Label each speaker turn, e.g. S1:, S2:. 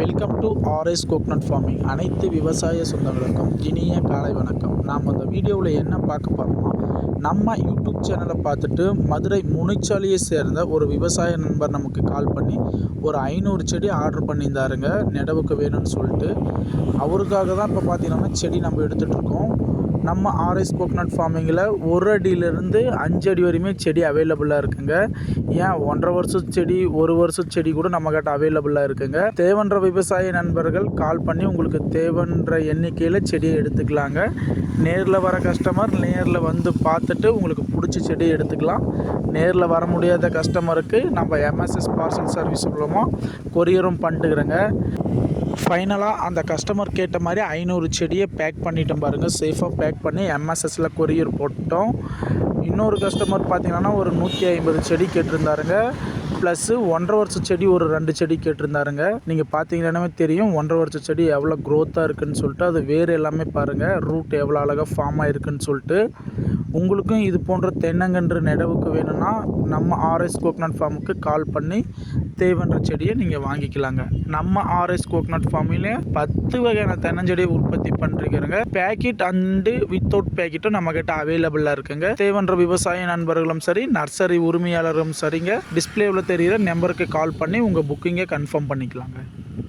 S1: Welcome to RS coconut farming. அனைத்து விவசாய சொந்தங்களுக்கும் இனிய காலை வணக்கம். நாம் அந்த வீடியோவில் என்ன பார்க்க போகிறோமா, நம்ம யூடியூப் சேனலை பார்த்துட்டு மதுரை முனிச்சாலியை சேர்ந்த ஒரு விவசாய நண்பர் நமக்கு கால் பண்ணி ஒரு 500 செடி ஆர்டர் பண்ணியிருந்தாருங்க, நடவுக்கு வேணும்னு சொல்லிட்டு. அவருக்காக தான் இப்போ பார்த்தீங்கன்னா செடி நம்ம எடுத்துகிட்டு இருக்கோம். நம்ம ஆர்எஸ் கோகனட் ஃபார்மிங்கில் 1 அடியிலேருந்து 5 அடி வரையுமே செடி அவைலபிளாக இருக்குங்க. ஏன் 1.5 வருஷம் செடி, 1 வருஷம் செடி கூட நம்மக்கிட்ட அவைலபிளாக இருக்குங்க. தேவைன்ற விவசாய நண்பர்கள் கால் பண்ணி உங்களுக்கு தேவைன்ற எண்ணிக்கையில் செடியை எடுத்துக்கலாங்க. நேரில் வர கஸ்டமர் நேரில் வந்து பார்த்துட்டு உங்களுக்கு பிடிச்ச செடியை எடுத்துக்கலாம். நேரில் வர முடியாத கஸ்டமருக்கு நம்ம எம்எஸ்எஸ் பார்சல் சர்வீஸ் மூலமாக கொரியரும் பண்ணிட்டுக்கிறேங்க. ஃபைனலாக அந்த கஸ்டமர் கேட்ட மாதிரி 500 செடியை பேக் பண்ணிட்டோம் பாருங்கள். சேஃபாக பேக் பண்ணி எம்எஸ்எஸில் கொரியர் போட்டோம். இன்னொரு கஸ்டமர் பார்த்திங்கன்னா ஒரு 150 செடி கேட்டிருந்தாருங்க. ப்ளஸ்ஸு 1.5 வருஷம் செடி ஒரு 2 செடி கேட்டிருந்தாருங்க. நீங்கள் பார்த்தீங்கன்னா தெரியும் 1.5 வருஷம் செடி எவ்வளோ க்ரோத்தாக இருக்குதுன்னு சொல்லிட்டு. அது வேறு எல்லாமே பாருங்கள், ரூட் எவ்வளோ அழகாக ஃபார்ம் ஆகிருக்குன்னு சொல்லிட்டு. உங்களுக்கும் இது போன்ற தென்னங்கன்று நடவுக்கு வேணும்னா நம்ம ஆர்எஸ் கோகனட் ஃபார்முக்கு கால் பண்ணி தேவைன்ற செடியை நீங்கள் வாங்கிக்கலாங்க. நம்ம ஆர்எஸ் கோகனட் ஃபார்மில் 10 வகையான தென்னஞ்செடியை உற்பத்தி பண்ணிருக்கிறோங்க. பேக்கெட் அண்டு வித்தவுட் பேக்கெட்டும் நம்மக்கிட்ட அவைலபிளாக இருக்குங்க. தேவைன்ற விவசாய நண்பர்களும் சரி, நர்சரி உரிமையாளரும் சரிங்க, டிஸ்பிளேவில் தெரிகிற நம்பருக்கு கால் பண்ணி உங்கள் புக்கிங்கை கன்ஃபார்ம் பண்ணிக்கலாங்க.